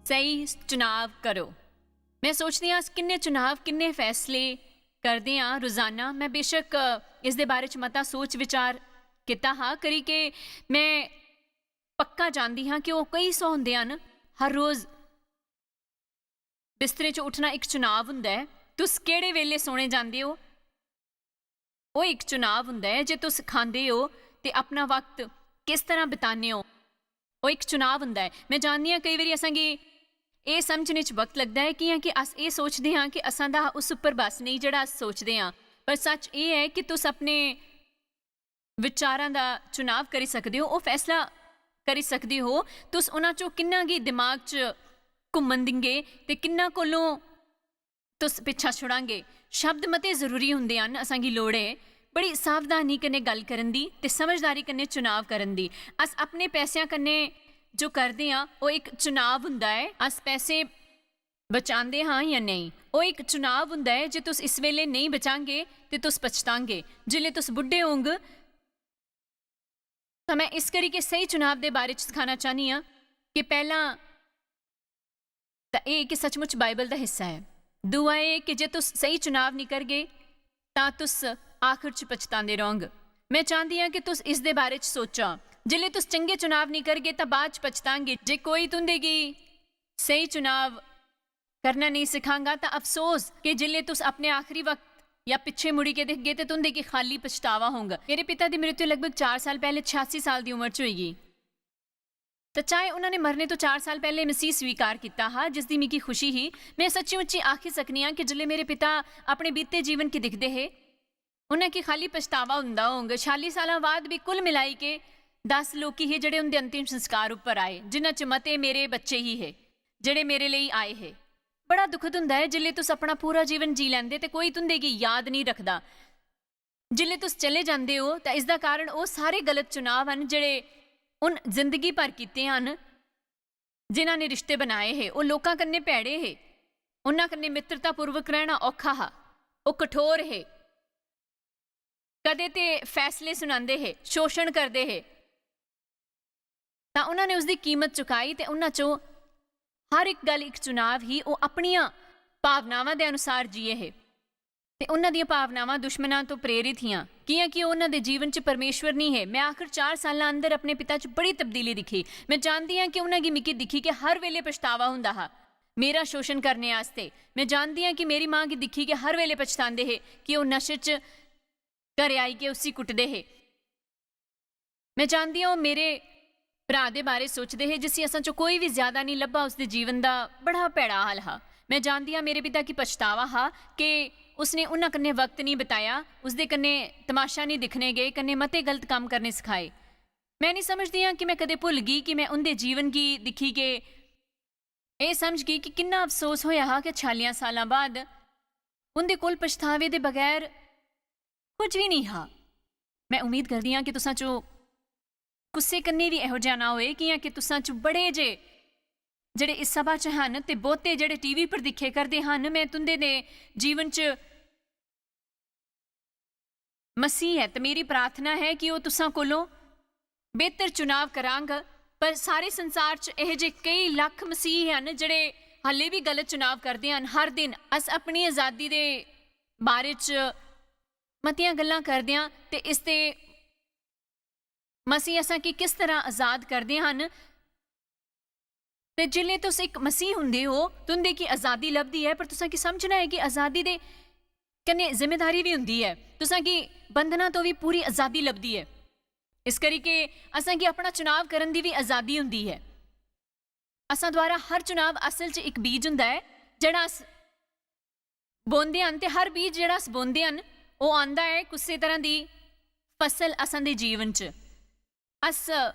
ਸਹੀ ਚੁਣਾਵ ਕਰੋ। ਮੈਂ ਸੋਚਦੀ ਹਾਂ ਕਿੰਨੇ ਚੁਣਾਵ ਕਿੰਨੇ ਫੈਸਲੇ ਕਰਦੇ ਹਾਂ ਰੋਜ਼ਾਨਾ। ਮੈਂ ਬੇਸ਼ੱਕ ਇਸ ਦੇ ਬਾਰੇ 'ਚ ਮਤਾ ਸੋਚ ਵਿਚਾਰ ਕੀਤਾ ਹਾਂ ਕਰੀ ਕਿ ਮੈਂ ਪੱਕਾ ਜਾਣਦੀ ਹਾਂ ਕਿ ਉਹ ਕਈ ਸੌ ਹੁੰਦੇ ਹਨ। ਹਰ ਰੋਜ਼ ਬਿਸਤਰੇ 'ਚ ਉੱਠਣਾ ਇੱਕ ਚੁਣਾਵ ਹੁੰਦਾ ਹੈ। ਤੁਸੀਂ ਕਿਹੜੇ ਵੇਲੇ ਸੋਣੇ ਜਾਂਦੇ ਹੋ ਉਹ ਇੱਕ ਚੁਣਾਵ ਹੁੰਦਾ ਹੈ। ਜੇ ਤੁਸੀਂ ਖਾਂਦੇ ਹੋ ਤੇ ਆਪਣਾ ਵਕਤ ਕਿਸ ਤਰ੍ਹਾਂ ਬਿਤਾਉਂਦੇ ਹੋ ਉਹ ਇੱਕ ਚੁਣਾਵ ਹੁੰਦਾ ਹੈ। ਮੈਂ ਜਾਣਦੀ ਹਾਂ ਕਈ ਵਾਰੀ ਅਸਾਂਗੀ ਇਹ ਸਮਝਣੇ 'ਚ ਵਕਤ ਲੱਗਦਾ ਹੈ ਕਿ ਅਸ ਇਹ ਸੋਚਦੇ ਹਾਂ ਕਿ ਅਸਾਂ ਦਾ ਉਸ ਉੱਪਰ ਬਸ ਨਹੀਂ ਜਿਹੜਾ ਅਸ ਸੋਚਦੇ ਹਾਂ। ਪਰ ਸੱਚ ਇਹ ਹੈ ਕਿ ਤੁਸੀਂ ਆਪਣੇ ਵਿਚਾਰਾਂ ਦਾ ਚੁਣਾਵ ਕਰੀ ਸਕਦੇ ਹੋ। ਉਹ ਫੈਸਲਾ ਕਰੀ ਸਕਦੇ ਹੋ ਤੁਸੀਂ ਉਹਨਾਂ 'ਚੋਂ ਕਿੰਨਾ ਕੀ ਦਿਮਾਗ 'ਚ ਘੁੰਮਣ ਦਿੰਗੇ ਤੇ ਕਿੰਨਾ ਕੋਲੋਂ ਤੁਸੀਂ ਪਿੱਛਾ ਛੁੜਾਂਗੇ। ਸ਼ਬਦ ਮਤੇ ਜ਼ਰੂਰੀ ਹੁੰਦੇ ਹਨ। ਅਸਾਂਗੀ ਲੋੜ ਹੈ ਬੜੀ ਸਾਵਧਾਨੀ ਕन्नै ਗੱਲ ਕਰਨ ਦੀ ਤੇ ਸਮਝਦਾਰੀ ਕन्नै ਚੁਣਾਵ ਕਰਨ ਦੀ। ਅਸ ਆਪਣੇ ਪੈਸਿਆਂ ਕन्नै ਜੋ ਕਰਦੇ ਹਾਂ ਉਹ ਇੱਕ ਚੁਣਾਵ ਹੁੰਦਾ ਹੈ। ਅਸ ਪੈਸੇ ਬਚਾਉਂਦੇ ਹਾਂ ਜਾਂ ਨਹੀਂ ਉਹ ਇੱਕ ਚੁਣਾਵ ਹੁੰਦਾ ਹੈ। ਜੇ ਤੁਸੀਂ ਇਸ ਵੇਲੇ ਨਹੀਂ ਬਚਾਂਗੇ ਤੇ ਤੁਸੀਂ ਪਛਤਾਂਗੇ ਜਿਲੇ ਤੁਸੀਂ ਬੁੱਢੇ ਹੋਗੇ। ਤਾਂ ਮੈਂ ਇਸ ਕਰਕੇ ਸਹੀ ਚੁਣਾਵ ਦੇ ਬਾਰੇ 'ਚ ਸਿਖਾਉਣਾ ਚਾਹੁੰਦੀ ਹਾਂ ਕਿ ਪਹਿਲਾਂ ਤਾਂ ਇਹ ਕਿ ਸੱਚਮੁੱਚ ਬਾਈਬਲ ਦਾ ਹਿੱਸਾ ਹੈ। ਦੂਆ ਇਹ ਕਿ ਜੇ ਤੁਸੀਂ ਸਹੀ ਚੁਣਾਵ ਨਹੀਂ ਕਰਗੇ ਤਾਂ ਤੁਸੀਂ ਆਖਿਰ 'ਚ ਪਛਤਾਉਂਦੇ ਰਹੋਗੇ। ਮੈਂ ਚਾਹੁੰਦੀ ਹਾਂ ਕਿ ਤੁਸੀਂ ਇਸ ਦੇ ਬਾਰੇ 'ਚ ਸੋਚਾਂ। ਜਿਲੇ ਤੁਸੀਂ ਚੰਗੇ ਚੁਣਾਵ ਨਹੀਂ ਕਰਗੇ ਤਾਂ ਬਾਅਦ 'ਚ ਪਛਤਾਂਗੇ। ਜੇ ਕੋਈ ਤੁੰਦੇਗੀ ਸਹੀ ਚੁਣਾਵ ਕਰਨਾ ਨਹੀਂ ਸਿਖਾਂਗਾ ਤਾਂ ਅਫਸੋਸ ਕਿ ਜਿਲੇ ਤੁਸੀਂ ਆਪਣੇ ਆਖਰੀ ਵਕਤ ਜਾਂ ਪਿੱਛੇ ਮੁੜੀ ਕੇ ਦੇਖਗੇ ਤੇ ਤੁੰਦੇਗੀ ਖਾਲੀ ਪਛਤਾਵਾ ਹੋਊਗਾ। ਮੇਰੇ ਪਿਤਾ ਦੀ ਮ੍ਰਿਤੂ ਲਗਭਗ 4 ਸਾਲ ਪਹਿਲੇ 86 ਸਾਲ ਦੀ ਉਮਰ 'ਚ ਹੋਏਗੀ। ਤਾਂ ਚਾਹੇ ਉਹਨਾਂ ਨੇ ਮਰਨੇ ਤੋਂ 4 ਸਾਲ ਪਹਿਲੇ ਮਸੀਹ ਸਵੀਕਾਰ ਕੀਤਾ ਹਾਂ ਜਿਸ ਦੀ ਮਿਕੀ ਖੁਸ਼ੀ ਹੀ। ਮੈਂ ਸੱਚੀ ਮੁੱਚੀ ਆਖੀ ਸਕਨੀ ਹਾਂ ਕਿ ਜਿਲੇ ਮੇਰੇ ਪਿਤਾ ਆਪਣੇ ਬੀਤੇ ਜੀਵਨ ਕੀ ਦਿਖਦੇ ਹੈ ਉਹਨਾਂ ਕੀ ਖਾਲੀ ਪਛਤਾਵਾ ਹੁੰਦਾ ਹੋਊਗਾ। 46 ਸਾਲਾਂ ਬਾਅਦ ਵੀ ਕੁੱਲ ਮਿਲਾਈ ਕੇ 10 ਲੋਕੀ ਹੀ ਜਿਹੜੇ ਉਹਦੇ ਅੰਤਿਮ ਸੰਸਕਾਰ ਉੱਪਰ ਆਏ ਜਿਨ੍ਹਾਂ 'ਚ ਮਤੇ ਮੇਰੇ ਬੱਚੇ ਹੀ ਹੈ ਜਿਹੜੇ ਮੇਰੇ ਲਈ ਆਏ ਹੈ। ਬੜਾ ਦੁਖਦ ਹੁੰਦਾ ਹੈ ਜਿਲੇ ਤੁਸੀਂ ਆਪਣਾ ਪੂਰਾ ਜੀਵਨ ਜੀ ਲੈਂਦੇ ਤੇ ਕੋਈ ਤੁੰਦੇਗੀ ਯਾਦ ਨਹੀਂ ਰੱਖਦਾ। ਜਿਲੇ ਤੁਸੀਂ ਚਲੇ ਜਾਂਦੇ ਹੋ ਤਾਂ ਇਸ ਦਾ ਕਾਰਨ ਉਹ ਸਾਰੇ ਗਲਤ ਚੁਣਾਵ ਹਨ ਜਿਹੜੇ ਉਨ ਜ਼ਿੰਦਗੀ ਭਰ ਕੀਤੇ ਹਨ। ਜਿਨ੍ਹਾਂ ਨੇ ਰਿਸ਼ਤੇ ਬਣਾਏ ਹੈ ਉਹ ਲੋਕਾਂ ਕੰਨੇ ਭੈੜੇ ਹੈ। ਉਹਨਾਂ ਕੰਨੇ ਮਿੱਤਰਤਾ ਪੂਰਵਕ ਰਹਿਣਾ ਔਖਾ ਹੈ। ਉਹ ਕਠੋਰ ਹੈ। ਕਦੇ ਤੇ ਫੈਸਲੇ ਸੁਣਾਉਂਦੇ ਹੈ ਸ਼ੋਸ਼ਣ ਕਰਦੇ ਹੈ। ਤਾਂ ਉਹਨਾਂ ਨੇ ਉਸਦੀ ਕੀਮਤ ਚੁਕਾਈ ਤੇ ਉਹਨਾਂ 'ਚੋਂ ਹਰ ਇੱਕ ਗੱਲ ਇੱਕ ਚੁਣਾਵ ਹੀ। ਉਹ ਆਪਣੀਆਂ ਭਾਵਨਾਵਾਂ ਦੇ ਅਨੁਸਾਰ ਜੀਏ ਹੈ ਤੇ ਉਹਨਾਂ ਦੀਆਂ ਭਾਵਨਾਵਾਂ ਦੁਸ਼ਮਣਾਂ ਤੋਂ ਪ੍ਰੇਰਿਤ ਹੀਆਂ ਕਿ ਉਹਨਾਂ ਦੇ ਜੀਵਨ 'ਚ ਪਰਮੇਸ਼ਵਰ ਨਹੀਂ ਹੈ। ਮੈਂ ਆਖਿਰ 4 ਸਾਲਾਂ ਅੰਦਰ ਆਪਣੇ ਪਿਤਾ 'ਚ ਬੜੀ ਤਬਦੀਲੀ ਦਿਖੀ। ਮੈਂ ਜਾਣਦੀ ਹਾਂ ਕਿ ਉਹਨਾਂ ਦੀ ਮਿੱਕੀ ਦਿਖੀ ਕਿ ਹਰ ਵੇਲੇ ਪਛਤਾਵਾ ਹੁੰਦਾ ਹੈ ਮੇਰਾ ਸ਼ੋਸ਼ਣ ਕਰਨੇ ਵਾਸਤੇ। ਮੈਂ ਜਾਣਦੀ ਹਾਂ ਕਿ ਮੇਰੀ ਮਾਂ ਕੀ ਦਿਖੀ ਕਿ ਹਰ ਵੇਲੇ ਪਛਤਾਉਂਦੇ ਹੈ ਕਿ ਉਹ ਨਸ਼ੇ 'ਚ ਘਰੇ ਆਈ ਕੇ ਉਸੀ ਕੁੱਟਦੇ ਹੈ। ਮੈਂ ਜਾਣਦੀ ਹਾਂ ਉਹ ਮੇਰੇ ਭਰਾ ਦੇ ਬਾਰੇ ਸੋਚਦੇ ਹੈ ਜਿਸ ਅਸਾਂ 'ਚੋਂ ਕੋਈ ਵੀ ਜ਼ਿਆਦਾ ਨਹੀਂ ਲੱਭਾ ਉਸਦੇ ਜੀਵਨ ਦਾ ਬੜਾ ਭੈੜਾ ਹਾਲ ਹੈ। ਮੈਂ ਜਾਣਦੀ ਹਾਂ ਮੇਰੇ ਪਿਤਾ ਕੀ ਪਛਤਾਵਾ ਹਾਂ ਕਿ ਉਸਨੇ ਉਹਨਾਂ ਕੰਨੇ ਵਕਤ ਨਹੀਂ ਬਿਤਾਇਆ ਉਸਦੇ ਕੰਨੇ ਤਮਾਸ਼ਾ ਨਹੀਂ ਦਿਖਣੇ ਗਏ ਕੰਨੇ ਮਤੇ ਗਲਤ ਕੰਮ ਕਰਨੇ ਸਿਖਾਏ। ਮੈਂ ਨਹੀਂ ਸਮਝਦੀ ਹਾਂ ਕਿ ਮੈਂ ਕਦੇ ਭੁੱਲ ਗਈ ਕਿ ਮੈਂ ਉਹਦੇ ਜੀਵਨ ਕੀ ਦਿਖੀ ਕਿ ਇਹ ਸਮਝ ਗਈ ਕਿ ਕਿੰਨਾ ਅਫਸੋਸ ਹੋਇਆ ਹਾਂ ਕਿ 46 ਸਾਲਾਂ ਬਾਅਦ ਉਹਦੇ ਕੋਲ ਪਛਤਾਵੇ ਦੇ ਬਗੈਰ ਕੁਝ ਵੀ ਨਹੀਂ ਹਾਂ। ਮੈਂ ਉਮੀਦ ਕਰਦੀ ਹਾਂ ਕਿ ਤੁਸਾਂ 'ਚੋਂ ਗੁੱਸੇ ਕੰਨੇ ਵੀ ਇਹੋ ਜਿਹਾ ਨਾ ਹੋਏ ਕਿ ਤੁਸਾਂ 'ਚ ਬੜੇ ਜਿਹੜੇ ਇਸ ਸਭਾ 'ਚ ਹਨ ਤੇ ਬਹੁਤੇ ਜਿਹੜੇ TV ਪਰ ਦਿਖੇ ਕਰਦੇ ਹਨ। ਮੈਂ ਤੁੰਦੇ ਦੇ ਜੀਵਨ 'ਚ ਮਸੀਹ ਹੈ ਤੇ ਮੇਰੀ ਪ੍ਰਾਰਥਨਾ ਹੈ ਕਿ ਉਹ ਤੁਸਾਂ ਕੋਲੋਂ ਬਿਹਤਰ ਚੁਣਾਵ ਕਰਾਂਗਾ। ਪਰ ਸਾਰੇ ਸੰਸਾਰ 'ਚ ਇਹੋ ਜਿਹੇ ਕਈ ਲੱਖ ਮਸੀਹ ਹਨ ਜਿਹੜੇ ਹਾਲੇ ਵੀ ਗਲਤ ਚੁਣਾਵ ਕਰਦੇ ਹਨ। ਹਰ ਦਿਨ ਅਸ ਆਪਣੀ ਆਜ਼ਾਦੀ ਦੇ ਬਾਰੇ 'ਚ ਮਤੀਆਂ ਗੱਲਾਂ ਕਰਦੇ ਹਾਂ ਤੇ ਇਸ ਤੇ ਮਸੀਹ ਅਸਾਂ ਕੀ ਕਿਸ ਤਰ੍ਹਾਂ ਆਜ਼ਾਦ ਕਰਦੇ ਹਨ। ਤੇ ਜਿਲੇ ਤੁਸੀਂ ਇੱਕ ਮਸੀਹ ਹੁੰਦੇ ਹੋ ਤੁੰਦੇ ਕੀ ਆਜ਼ਾਦੀ ਲੱਭਦੀ ਹੈ ਪਰ ਤੁਸਾਂ ਕੀ ਸਮਝਣਾ ਹੈ ਕਿ ਆਜ਼ਾਦੀ ਦੇ ਕੰਨੇ ਜ਼ਿੰਮੇਦਾਰੀ ਵੀ ਹੁੰਦੀ ਹੈ। ਤੁਸਾਂ ਕੀ ਬੰਧਨਾਂ ਤੋਂ ਵੀ ਪੂਰੀ ਆਜ਼ਾਦੀ ਲੱਭਦੀ ਹੈ। ਇਸ ਕਰਕੇ ਅਸਾਂ ਕੀ ਆਪਣਾ ਚੁਣਾਵ ਕਰਨ ਦੀ ਵੀ ਆਜ਼ਾਦੀ ਹੁੰਦੀ ਹੈ। ਅਸਾਂ ਦੁਆਰਾ ਹਰ ਚੁਣਾਵ ਅਸਲ 'ਚ ਇੱਕ ਬੀਜ ਹੁੰਦਾ ਹੈ ਜਿਹੜਾ ਅਸ ਬੋਂਦੇ ਹਨ ਤੇ ਹਰ ਬੀਜ ਜਿਹੜਾ ਅਸ ਬੋਂਦੇ ਹਨ ਉਹ ਆਉਂਦਾ ਹੈ ਕਿਸੇ ਤਰ੍ਹਾਂ ਦੀ ਫਸਲ ਅਸਾਂ ਦੇ ਜੀਵਨ 'ਚ। ਅਸ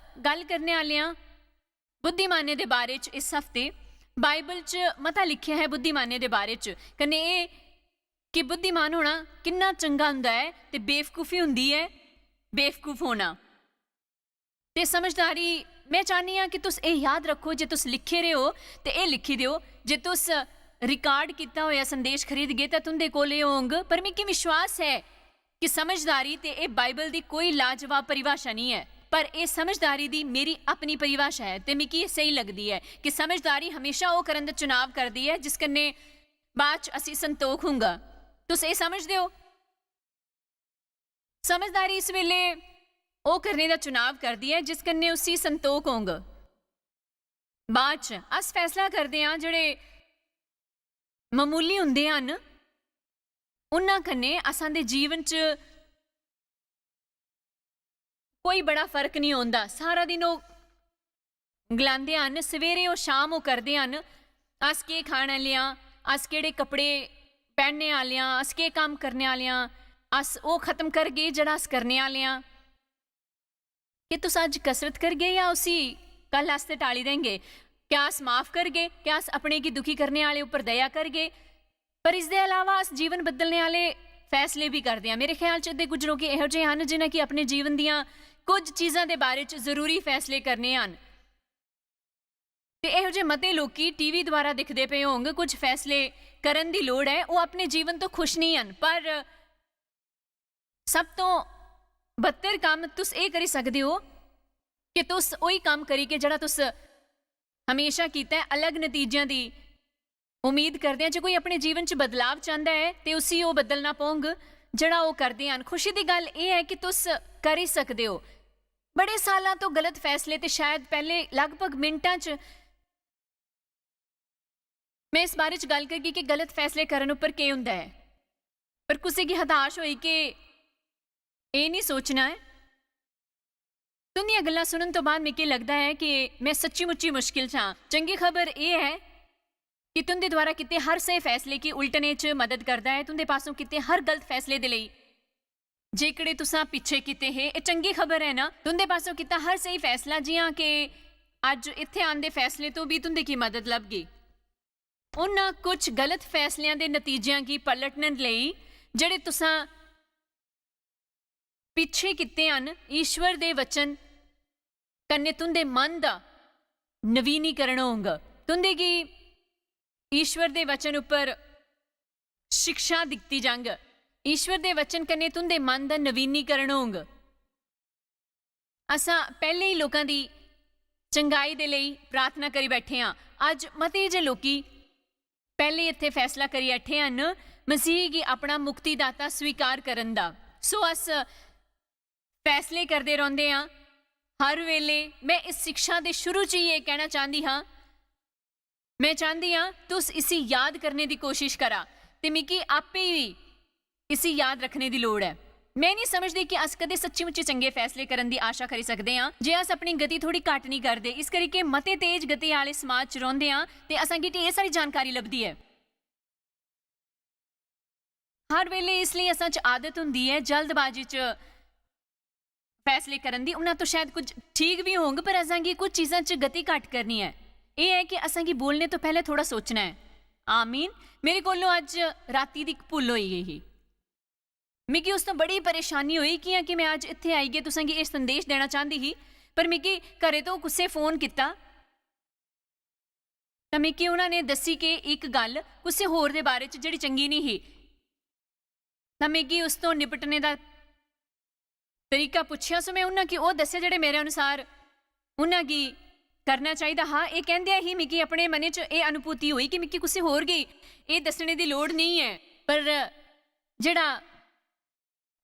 ਗੱਲ ਕਰਨੇ ਵਾਲਿਆਂ ਬੁੱਧੀਮਾਨੇ ਦੇ ਬਾਰੇ 'ਚ ਇਸ ਹਫ਼ਤੇ ਬਾਈਬਲ 'ਚ ਮਤਾ ਲਿਖਿਆ ਹੈ ਬੁੱਧੀਮਾਨੇ ਦੇ ਬਾਰੇ 'ਚ ਕਨੇ ਇਹ ਕਿ ਬੁੱਧੀਮਾਨ ਹੋਣਾ ਕਿੰਨਾ ਚੰਗਾ ਹੁੰਦਾ ਹੈ ਤੇ ਬੇਵਕੂਫੀ ਹੁੰਦੀ ਹੈ ਬੇਵਕੂਫ ਹੋਣਾ ਤੇ ਸਮਝਦਾਰੀ। ਮੈਂ ਚਾਹੁੰਦੀ ਹਾਂ ਕਿ ਤੁਸੀਂ ਇਹ ਯਾਦ ਰੱਖੋ ਜੇ ਤੁਸੀਂ ਲਿਖੇ ਰਹੇ ਹੋ ਤੇ ਇਹ ਲਿਖੀ ਦਿਓ। ਜੇ ਤੁਸੀਂ ਰਿਕਾਰਡ ਕੀਤਾ ਹੋਇਆ ਸੰਦੇਸ਼ ਖਰੀਦ ਗਏ ਤਾਂ ਤੁੰਦੇ ਕੋਲੇ ਹੋਂਗ। ਪਰ ਮੈਨੂੰ ਵਿਸ਼ਵਾਸ ਹੈ ਕਿ ਸਮਝਦਾਰੀ ਤੇ ਇਹ ਬਾਈਬਲ ਦੀ ਕੋਈ ਲਾਜਵਾਬ ਪਰਿਭਾਸ਼ਾ ਨਹੀਂ ਹੈ। पर यह समझदारी दी मेरी अपनी परिभाषा है ते मिगी सही लगती है कि समझदारी हमेशा वो करन दा चुनाव करती है जिस कन्नै बाद च असी संतोख होंगा। तुस ये समझदे हो? समझदारी इस वेले वो करने का चुनाव करती है जिस कन्नै उसी संतोख होंगा। बाद च अस फैसला करते हैं जेड़े मामूली हुंदे हन उन्हां कन्नै असां दे जीवन च कोई बड़ा फर्क नहीं होंदा। सारा दिन वो गलांदे हन, सवेरे वो शाम वो करदे हन, अस केह् खाने आह्ले आं, अस केह्ड़े कपड़े पहनने आह्ले आं, अस केह् कम्म करने आह्ले आं, अस वो खत्म करगे जेह्ड़ा अस करने आह्ले आं। कि तुस अज कसरत करगे या उसी कल आस्ते टाली देंगे? क्या अस माफ करगे? क्या अस अपने गी दुखी करने आह्ले उप्पर दया करगे? पर इसदे अलावा अस जीवन बदलने आह्ले फैसले भी करते हैं। मेरे ख्याल च कुछ लोग इहो जिहे हन जिन्हें कि अपने जीवन दियां कुछ चीज़ां दे बारे च जरूरी फैसले करने हन। ते इहो जे मते लोकी टीवी द्वारा दिखदे पे होंगे कुछ फैसले करन दी लोड़ है, वो अपने जीवन तो खुश नहीं हन। पर सब तो बदतर काम तुस ये करी सकदे हो कि तुस वही काम करी के जेह्ड़ा तुस हमेशा कीता है, अलग नतीजियां दी उम्मीद करते हैं। जो कोई अपने जीवन च बदलाव चाहता है तो उसी वो बदलना पौंग जेह्ड़ा वो करदे हन। खुशी की गल ये है कि तुस करी सकदे हो। बड़े सालों तो गलत फैसले ते शायद पहले लगभग मिनटां च मैं इस बारे च गल करगी कि गलत फैसले करन उपर केह् हुंदा है। पर कुसै गी हताश होई के ये नहीं सोचना है। तुंदियां गल्लां सुनन तो बाद मिगी लगता है कि मैं सच्ची मुच्ची मुश्किल च हां। चंगी खबर यह है कि तुंदे द्वारा किते हर सही फैसले की उल्टने च मदद करता है। तुंदे पासों किते हर गलत फैसले दे लई जेकड़े तुसां पिछे किते हे, ये चंगी खबर है ना। तुंदे पासों किता हर सही फैसला जियां कि अज इत्थे आंदे फैसले तो भी तुंदे की मदद लभगी उन्हां कुछ गलत फैसलियां दे नतीजियां की पलटन लई जेड़े तुसां पिछे किते हन। ईश्वर दे वचन कन्ने तुंदे मन दा नवीनीकरण होगा। तुंदे की ईश्वर दे वचन उपर शिक्षा दिती जांग। ईश्वर दे वचन कन्ने तुंदे मन दा नवीनीकरण होगा। असां पहले ही लोकां दी चंगाई दे लई प्रार्थना करी बैठे हाँ। अज मते जे लोकी पहले इत्थे फैसला करी बैठे हन मसीह की अपना मुक्तिदाता स्वीकार करन दा। सो अस फैसले करते रहते हाँ हर वेले। मैं इस शिक्षा के शुरू च ये कहना चाहती हाँ, मैं चाहती हाँ तुस इसी याद करने की कोशिश करा ते मिगी आपे ही इसी याद रखने की लोड़ है। मैं नहीं समझती कि अस कदे सच्ची मुच्ची चंगे फैसले करने की आशा करी सकते हाँ जे अस अपनी गति थोड़ी घट नहीं करते। इस करके मते तेज गति वाले समाज च रहिंदे हाँ ते असांगी ढेर सारी जानकारी लभदी है हर वेले। इसलिए असां च आदत हुंदी है जल्दबाजी च फैसले करन दी। उन्हां तो शायद कुछ ठीक भी होंगे पर असांगी कुछ चीज़ां च गति घट करनी है। ये है कि असांगी बोलने तो पहले थोड़ा सोचना है। आमीन। मेरे कोलों अज राती दी भुल होई गई ही। मिगी उस तो बड़ी परेशानी हुई कि मैं अज इत्थे आई गई तुसांगी ये संदेश देना चाहती ही पर मिगी घरे तो कुसै फोन किया तो मिगी उन्होंने दसी कि एक गल कुसै होर दे बारे च जिहड़ी चंगी नहीं ही तो मिगी उस तो निपटने का तरीका पुछया। सो मैं उन्होंने वो दस्या जेडे मेरे अनुसार उन्होंने करना चाहिए। हाँ ये कहंदे ही मिगी अपने मन च ये अनुभूति हुई कि मिगी कुसै होर गी ये दसने की लोड़ नहीं है। पर जेड़ा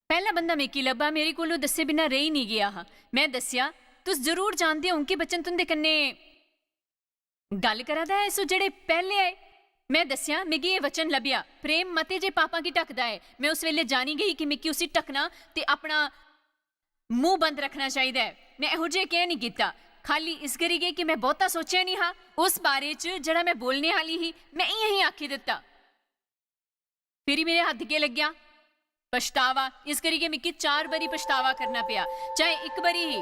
पहला बंदा मिगी लब्भा मेरे को दस्से बिना रही नहीं गया हा। मैं दस्या तुस जरूर जानते हो कि बच्चन तुंदे कन्ने गल करा दा है। सो जेडे पहले आए मैं दस्या मिगी ये वचन लभ्या प्रेम मते जे पापा की ढकदा है। मैं उस वेले जानी गई कि मिगी उसी ढकना ते अपना मुंह बंद रखना चाहिए है। मैं इहो जिहा कह नहीं किया खाली इस करी गई कि मैं बहुता सोचा नहीं हाँ उस बारे च जड़ा मैं बोलने वाली ही मैं यही आखी दिता। फिर मेरे हथ के लग्या पछतावा। इस करिए मिगी 4 बारी पछतावा करना पिया चाहे एक बारी ही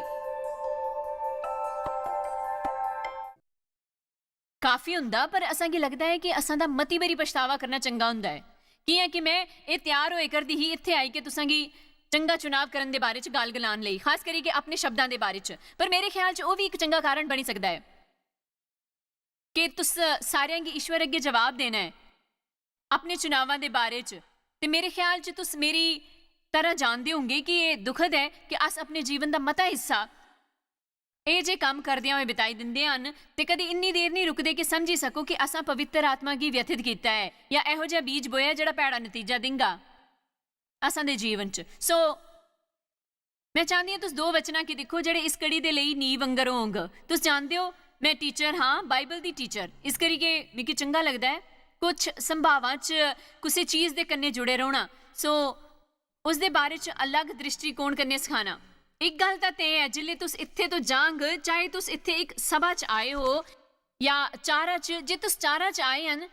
काफी हुंदा पर असांगी लगता है कि असां दा मती बारी पछतावा करना चंगा हुंदा है। कि है कि मैं ये तैयार होए करदी ही इत्थे आई के तुसांगी चंगा चुनाव करने के बारे च गल गलान लई खास करके अपने शब्दों के बारे च। पर मेरे ख्याल च वो भी एक चंगा कारण बनी सकता है कि तुस सारियां गी ईश्वर अगे जवाब देना है अपने चुनावां दे बारे च। ते मेरे ख्याल च तुस मेरी तरह जानते होंगे कि ये दुखद है कि अस अपने जीवन का मता हिस्सा ਇਹ ਜੇ ਕੰਮ ਕਰਦਿਆਂ ਹੋਏ ਬਿਤਾਈ ਦਿੰਦੇ ਹਨ ਤੇ ਕਦੀ ਇੰਨੀ ਦੇਰ ਨਹੀਂ ਰੁਕਦੇ ਕਿ ਸਮਝੀ ਸਕੋ ਕਿ ਅਸਾਂ ਪਵਿੱਤਰ ਆਤਮਾ ਕੀ ਵਿਅਥਿਤ ਕੀਤਾ ਹੈ ਜਾਂ ਇਹੋ ਜਿਹਾ ਬੀਜ ਬੋਇਆ ਜਿਹੜਾ ਭੈੜਾ ਨਤੀਜਾ ਦਿੰਗਾ ਅਸਾਂ ਦੇ ਜੀਵਨ 'ਚ। ਸੋ ਮੈਂ ਚਾਹੁੰਦੀ ਹਾਂ ਤੁਸੀਂ ਦੋ ਵਚਨਾਂ ਕੀ ਦੇਖੋ ਜਿਹੜੇ ਇਸ ਕੜੀ ਦੇ ਲਈ ਨੀਂਹ ਵੰਗਰ ਹੋਂਗ। ਤੁਸੀਂ ਜਾਣਦੇ ਹੋ ਮੈਂ ਟੀਚਰ ਹਾਂ, ਬਾਈਬਲ ਦੀ ਟੀਚਰ, ਇਸ ਕਰਕੇ ਮੈਨੂੰ ਚੰਗਾ ਲੱਗਦਾ ਹੈ ਕੁਝ ਸੰਭਾਵਾਂ 'ਚ ਕਿਸੇ ਚੀਜ਼ ਦੇ ਕੰਨੇ ਜੁੜੇ ਰਹਿਣਾ। ਸੋ ਉਸ ਦੇ ਬਾਰੇ 'ਚ ਅਲੱਗ ਦ੍ਰਿਸ਼ਟੀਕੋਣ ਕੰਨੇ ਸਿਖਾਣਾ। ਇੱਕ ਗੱਲ ਤਾਂ ਤੇ ਹੈ ਜਿਲੇ ਤੁਸੀਂ ਇੱਥੇ ਤੋਂ ਜਾਂਗ ਚਾਹੇ ਤੁਸੀਂ ਇੱਥੇ ਇੱਕ ਸਭਾ 'ਚ ਆਏ ਹੋ ਜਾਂ ਚਾਰਾਂ 'ਚ, ਜੇ ਤੁਸੀਂ ਚਾਰਾਂ 'ਚ ਆਏ ਹਨ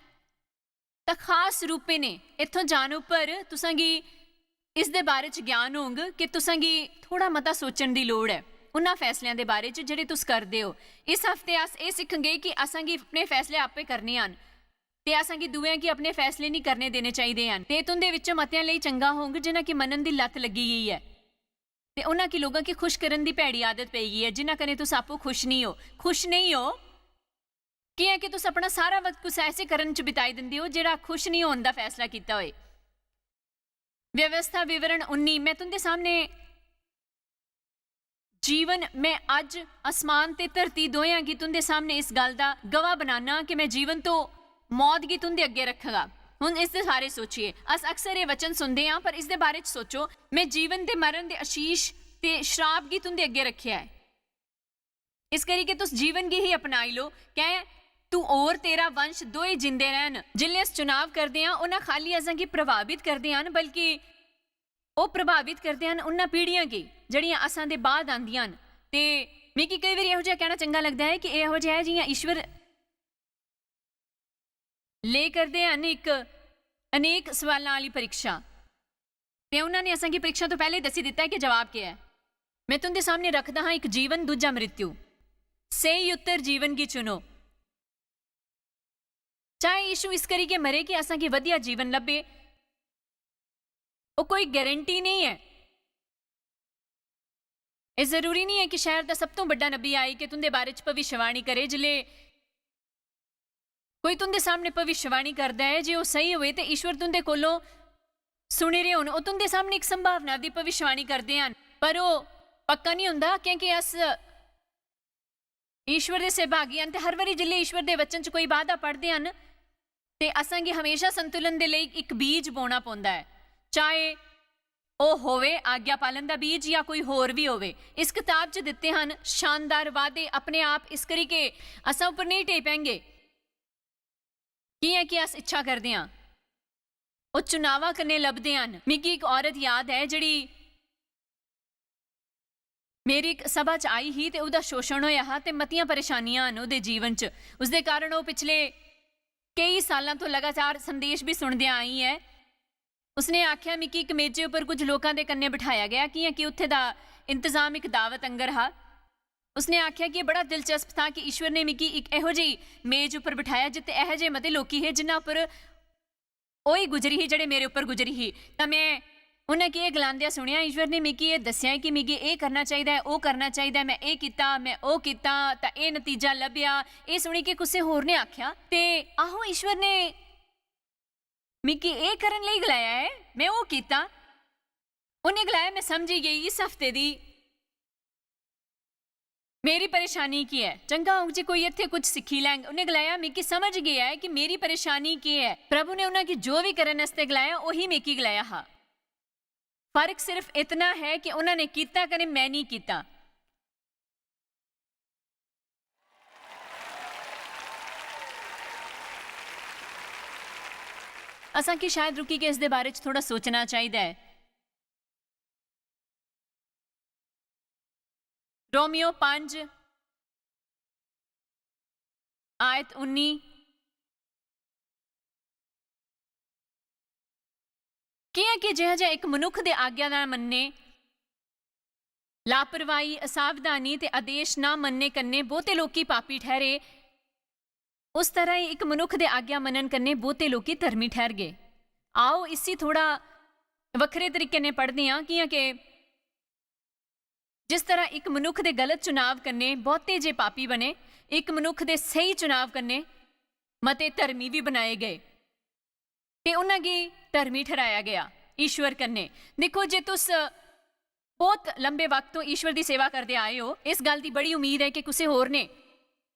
ਤਾਂ ਖਾਸ ਰੂਪੇ ਨੇ ਇੱਥੋਂ ਜਾਣ ਉੱਪਰ ਤੁਸਾਂਗੀ ਇਸ ਦੇ ਬਾਰੇ 'ਚ ਗਿਆਨ ਹੋਂਗ ਕਿ ਤੁਸਾਂਗੀ ਥੋੜਾ ਮਤਾ ਸੋਚਣ ਦੀ ਲੋੜ ਹੈ ਉਹਨਾਂ ਫੈਸਲਿਆਂ ਦੇ ਬਾਰੇ 'ਚ ਜਿਹੜੇ ਤੁਸੀਂ ਕਰਦੇ ਹੋ। ਇਸ ਹਫਤੇ ਅਸ ਇਹ ਸਿੱਖਾਂਗੇ ਕਿ ਅਸਾਂਗੀ ਆਪਣੇ ਫੈਸਲੇ ਆਪੇ ਕਰਨੇ ਹਨ ਤੇ ਅਸਾਂਗੀ ਦੂਆਂ ਕਿ ਆਪਣੇ ਫੈਸਲੇ ਨਹੀਂ ਕਰਨੇ ਦੇਣੇ ਚਾਹੀਦੇ ਹਨ। ਤੇ ਤੁੰਦੇ ਵਿੱਚੋਂ ਮਤਿਆਂ ਲਈ ਚੰਗਾ ਹੋਂਗ ਜਿਨ੍ਹਾਂ ਕੀ ਮੰਨਣ ਦੀ ਲੱਤ ਲੱਗੀ ਗਈ ਹੈ ਤੇ ਉਹਨਾਂ ਕੀ ਲੋਕਾਂ ਕੀ ਖੁਸ਼ ਕਰਨ ਦੀ ਭੈੜੀ ਆਦਤ ਪਈ ਗਈ ਹੈ ਜਿਨ੍ਹਾਂ ਕਨੇ ਤੁਸੀਂ ਆਪੋ ਖੁਸ਼ ਨਹੀਂ ਹੋ ਕੀ ਹੈ ਕਿ ਤੁਸੀਂ ਆਪਣਾ ਸਾਰਾ ਵਕਤ ਕੁਛ ਐਸੇ ਕਰਨ 'ਚ ਬਿਤਾਈ ਦਿੰਦੇ ਹੋ ਜਿਹੜਾ ਖੁਸ਼ ਨਹੀਂ ਹੋਣ ਦਾ ਫੈਸਲਾ ਕੀਤਾ ਹੋਏ। ਵਿਵਸਥਾ ਵਿਵਰਣ 19 ਮੈਂ ਤੁੰਦੇ ਸਾਹਮਣੇ ਜੀਵਨ ਮੈਂ ਅੱਜ ਅਸਮਾਨ ਤੇ ਧਰਤੀ ਦੋਹਾਂ ਕੀ ਤੁੰਦੇ ਸਾਹਮਣੇ ਇਸ ਗੱਲ ਦਾ ਗਵਾਹ ਬਣਾਣਾ ਕਿ ਮੈਂ ਜੀਵਨ ਤੋਂ ਮੌਤ ਕੀ ਤੁੰਦੇ ਅੱਗੇ ਰੱਖਾਂਗਾ। ਹੁਣ ਇਸ ਦੇ ਬਾਰੇ ਸੋਚੀਏ। ਅਸ ਅਕਸਰ ਇਹ ਵਚਨ ਸੁਣਦੇ ਹਾਂ ਪਰ ਇਸ ਦੇ ਬਾਰੇ 'ਚ ਸੋਚੋ। ਮੈਂ ਜੀਵਨ ਤੇ ਮਰਨ ਦੇ ਆਸ਼ੀਸ਼ ਤੇ ਸ਼ਰਾਬ ਕੀ ਤੁੰਦੇ ਅੱਗੇ ਰੱਖਿਆ ਹੈ। ਇਸ ਕਰਕੇ ਤੁਸੀਂ ਜੀਵਨ ਕੀ ਹੀ ਅਪਣਾਈ ਲੋ। ਕਹਿ ਤੂੰ ਔਰ ਤੇਰਾ ਵੰਸ਼ ਦੋਏ ਜਿੰਦੇ ਰਹਿਣ। ਜਿਲੇ ਅਸ ਚੁਣਾਵ ਕਰਦੇ ਹਾਂ ਉਹਨਾਂ ਖਾਲੀ ਅਸਾਂ ਕੀ ਪ੍ਰਭਾਵਿਤ ਕਰਦੇ ਹਨ ਬਲਕਿ ਉਹ ਪ੍ਰਭਾਵਿਤ ਕਰਦੇ ਹਨ ਉਹਨਾਂ ਪੀੜ੍ਹੀਆਂ ਕੀ ਜਿਹੜੀਆਂ ਅਸਾਂ ਦੇ ਬਾਅਦ ਆਉਂਦੀਆਂ ਹਨ। ਤੇ ਮੈਨੂੰ ਕਈ ਵਾਰੀ ਇਹੋ ਜਿਹਾ ਕਹਿਣਾ ਚੰਗਾ ਲੱਗਦਾ ਹੈ ਕਿ ਇਹੋ ਜਿਹਾ ਹੈ ਜਿਹੀਆਂ ਈਸ਼ਵਰ ਲੈ ਕਰਦੇ ਹਨ ਇੱਕ ਅਨੇਕ ਸਵਾਲਾਂ ਵਾਲੀ ਪ੍ਰੀਖਿਆ ਤੇ ਉਹਨਾਂ ਨੇ ਅਸਾਂ ਕੀ ਪ੍ਰੀਖਿਆ ਤੋਂ ਪਹਿਲੇ ਦੱਸੀ ਦਿੱਤਾ ਹੈ ਕਿ ਜਵਾਬ ਕੀ ਹੈ। ਮੈਂ ਤੁੰਦੇ ਸਾਹਮਣੇ ਰੱਖਦਾ ਹਾਂ ਇੱਕ ਜੀਵਨ ਦੂਜਾ ਮ੍ਰਿਤਿੂ। ਸਹੀ ਉੱਤਰ ਜੀਵਨ ਕੀ ਚੁਣੋ। ਚਾਹੇ ਯਿਸੂ ਇਸ ਕਰੀਕੇ ਮਰੇ ਕਿ ਅਸਾਂ ਕੀ ਵਧੀਆ ਜੀਵਨ ਲੱਭੇ ਉਹ ਕੋਈ ਗਾਰੰਟੀ ਨਹੀਂ ਹੈ। ਇਹ ਜ਼ਰੂਰੀ ਨਹੀਂ ਹੈ ਕਿ ਸ਼ਹਿਰ ਦਾ ਸਭ ਤੋਂ ਵੱਡਾ ਨਬੀ ਆਏ ਕਿ ਤੁੰਦੇ ਬਾਰੇ 'ਚ ਭਵਿੱਖਬਾਣੀ ਕਰੇ। ਜਿਲੇ ਕੋਈ ਤੁੰਦੇ ਸਾਹਮਣੇ ਭਵਿੱਖਬਾਣੀ ਕਰਦਾ ਹੈ ਜੇ ਉਹ ਸਹੀ ਹੋਵੇ ਤੇ ਈਸ਼ਵਰ ਤੁੰਦੇ ਕੋਲੋਂ ਸੁਣੇ ਰਹੇ ਹੋਣ ਉਹ ਤੁੰਦੇ ਸਾਹਮਣੇ ਇੱਕ ਸੰਭਾਵਨਾ ਦੀ ਭਵਿੱਖਬਾਣੀ ਕਰਦੇ ਹਨ ਪਰ ਉਹ ਪੱਕਾ ਨਹੀਂ ਹੁੰਦਾ ਕਿਉਂਕਿ ਅਸ ਈਸ਼ਵਰ ਦੇ ਸਹਿਭਾਗੀ ਹਨ ਤੇ ਹਰ ਵਾਰੀ ਜਿਲੇ ਈਸ਼ਵਰ ਦੇ ਵਚਨ 'ਚ ਕੋਈ ਵਾਅਦਾ ਪੜ੍ਹਦੇ ਹਨ ਤੇ ਅਸਾਂਗੇ ਹਮੇਸ਼ਾ ਸੰਤੁਲਨ ਦੇ ਲਈ ਇੱਕ ਬੀਜ ਬੋਣਾ ਪੈਂਦਾ ਹੈ ਚਾਹੇ ਉਹ ਹੋਵੇ ਆਗਿਆ ਪਾਲਣ ਦਾ ਬੀਜ ਜਾਂ ਕੋਈ ਹੋਰ ਵੀ ਹੋਵੇ। ਇਸ ਕਿਤਾਬ 'ਚ ਦਿੱਤੇ ਹਨ ਸ਼ਾਨਦਾਰ ਵਾਅਦੇ ਆਪਣੇ ਆਪ ਇਸ ਕਰੀਕੇ ਅਸਾਂ ਉੱਪਰ ਨਹੀਂ ਟੇਪਾਂਗੇ ਕੀ ਹੈ ਕਿ ਅਸ ਇੱਛਾ ਕਰਦੇ ਹਾਂ ਉਹ ਚੁਣਾਵਾਂ ਕਰਨੇ ਲੱਭਦੇ ਹਨ। ਮਿੱਕੀ ਇੱਕ ਔਰਤ ਯਾਦ ਹੈ ਜਿਹੜੀ ਮੇਰੀ ਇੱਕ ਸਭਾ 'ਚ ਆਈ ਹੀ ਤੇ ਉਹਦਾ ਸ਼ੋਸ਼ਣ ਹੋਇਆ ਹਾ ਤੇ ਮਤੀਆਂ ਪਰੇਸ਼ਾਨੀਆਂ ਹਨ ਉਹਦੇ ਜੀਵਨ 'ਚ। ਉਸਦੇ ਕਾਰਨ ਉਹ ਪਿਛਲੇ ਕਈ ਸਾਲਾਂ ਤੋਂ ਲਗਾਤਾਰ ਸੰਦੇਸ਼ ਵੀ ਸੁਣਦਿਆਂ ਆਈ ਹੈ। ਉਸਨੇ ਆਖਿਆ ਮਿੱਕੀ ਇੱਕ ਮੇਜੇ ਉੱਪਰ ਕੁਝ ਲੋਕਾਂ ਦੇ ਕੰਨੇ ਬਿਠਾਇਆ ਗਿਆ ਕਿ ਉੱਥੇ ਦਾ ਇੰਤਜ਼ਾਮ ਇੱਕ ਦਾਵਤ ਅੰਗਰ ਹਾ। ਉਸਨੇ ਆਖਿਆ ਕਿ ਇਹ ਬੜਾ ਦਿਲਚਸਪ ਥਾ ਕਿ ਈਸ਼ਵਰ ਨੇ ਮਿੱਕੀ ਇੱਕ ਇਹੋ ਜਿਹੀ ਮੇਜ਼ ਉੱਪਰ ਬਿਠਾਇਆ ਜਿੱਤੇ ਇਹੋ ਜਿਹੇ ਮਤੇ ਲੋਕੀ ਹੈ ਜਿਨ੍ਹਾਂ ਉੱਪਰ ਉਹੀ ਗੁਜ਼ਰੀ ਹੀ ਜਿਹੜੇ ਮੇਰੇ ਉੱਪਰ ਗੁਜ਼ਰੀ ਹੀ। ਤਾਂ ਮੈਂ ਉਹਨਾਂ ਕੀ ਇਹ ਗਲਾਂਦਿਆ ਸੁਣਿਆ ਈਸ਼ਵਰ ਨੇ ਮਿੱਕੀ ਇਹ ਦੱਸਿਆ ਕਿ ਮਿੱਕੀ ਇਹ ਕਰਨਾ ਚਾਹੀਦਾ ਹੈ ਉਹ ਕਰਨਾ ਚਾਹੀਦਾ ਮੈਂ ਇਹ ਕੀਤਾ ਮੈਂ ਉਹ ਕੀਤਾ ਤਾਂ ਇਹ ਨਤੀਜਾ ਲੱਭਿਆ। ਇਹ ਸੁਣੀ ਕਿ ਕਿਸੇ ਹੋਰ ਨੇ ਆਖਿਆ ਤੇ ਆਹੋ ਈਸ਼ਵਰ ਨੇ ਮਿੱਕੀ ਇਹ ਕਰਨ ਲਈ ਗਲਾਇਆ ਹੈ ਮੈਂ ਉਹ ਕੀਤਾ ਉਹਨੇ ਗਲਾਇਆ। ਮੈਂ ਸਮਝੀ ਗਈ ਇਸ ਹਫਤੇ ਦੀ ਮੇਰੀ ਪਰੇਸ਼ਾਨੀ ਕੀ ਹੈ। ਚੰਗਾ ਹੋਊ ਜੇ ਕੋਈ ਇੱਥੇ ਕੁਝ ਸਿੱਖੀ ਲੈਂਗੇ। ਉਹਨੇ ਗਲਾਇਆ ਮਿੱਕੀ ਸਮਝ ਗਿਆ ਹੈ ਕਿ ਮੇਰੀ ਪਰੇਸ਼ਾਨੀ ਕੀ ਹੈ। ਪ੍ਰਭੂ ਨੇ ਉਹਨਾਂ ਕੀ ਜੋ ਵੀ ਕਰਨ ਵਾਸਤੇ ਗਲਾਇਆ ਉਹੀ ਮਿੱਕੀ ਗਲਾਇਆ ਹਾ। ਫਰਕ ਸਿਰਫ ਇਤਨਾ ਹੈ ਕਿ ਉਹਨਾਂ ਨੇ ਕੀਤਾ ਕਨੇ ਮੈਂ ਨਹੀਂ ਕੀਤਾ। ਅਸਾਂ ਕੀ ਸ਼ਾਇਦ ਰੁਕੀ ਕੇ ਇਸ ਦੇ ਬਾਰੇ 'ਚ ਥੋੜਾ ਸੋਚਣਾ ਚਾਹੀਦਾ ਹੈ। रोमियो 5 आयत 19 ਕਿਹਾ ਕਿ ਜਿਹਾ ਜਿਹਾ ਇੱਕ ਮਨੁੱਖ ਦੇ ਆਗਿਆ ਨਾ ਮੰਨੇ ਲਾਪਰਵਾਹੀ ਅਸਾਵਧਾਨੀ ਤੇ ਆਦੇਸ਼ ਨਾ ਮੰਨੇ ਕੰਨੇ ਬਹੁਤੇ ਲੋਕੀ ਪਾਪੀ ਠਹਿਰੇ ਉਸ ਤਰ੍ਹਾਂ ਹੀ ਇੱਕ ਮਨੁੱਖ ਦੇ ਆਗਿਆ ਮੰਨਣ ਕੰਨੇ ਬਹੁਤੇ ਲੋਕੀ ਧਰਮੀ ਠਹਿਰ ਗਏ। ਆਓ ਇਸੇ ਥੋੜਾ ਵੱਖਰੇ ਤਰੀਕੇ ਨੇ ਪੜ੍ਹਦੇ ਹਾਂ ਕਿ ਜਿਸ ਤਰ੍ਹਾਂ ਇੱਕ ਮਨੁੱਖ ਦੇ ਗਲਤ ਚੁਣਾਵ ਕਰਨੇ ਬਹੁਤੇ ਜੇ ਪਾਪੀ ਬਣੇ ਇੱਕ ਮਨੁੱਖ ਦੇ ਸਹੀ ਚੁਣਾਵ ਕਰਨੇ ਮਤੇ ਧਰਮੀ ਵੀ ਬਣਾਏ ਗਏ ਤੇ ਉਹਨਾਂ ਕੀ ਧਰਮੀ ਠਹਿਰਾਇਆ ਗਿਆ ਈਸ਼ਵਰ ਕੰਨੇ। ਦੇਖੋ ਜੇ ਤੁਸ ਬਹੁਤ ਲੰਬੇ ਵਕਤ ਤੋਂ ਈਸ਼ਵਰ ਦੀ ਸੇਵਾ ਕਰਦੇ ਆਏ ਹੋ। ਇਸ ਗੱਲ ਦੀ ਬੜੀ ਉਮੀਦ ਹੈ ਕਿ ਕਿਸੇ ਹੋਰ ਨੇ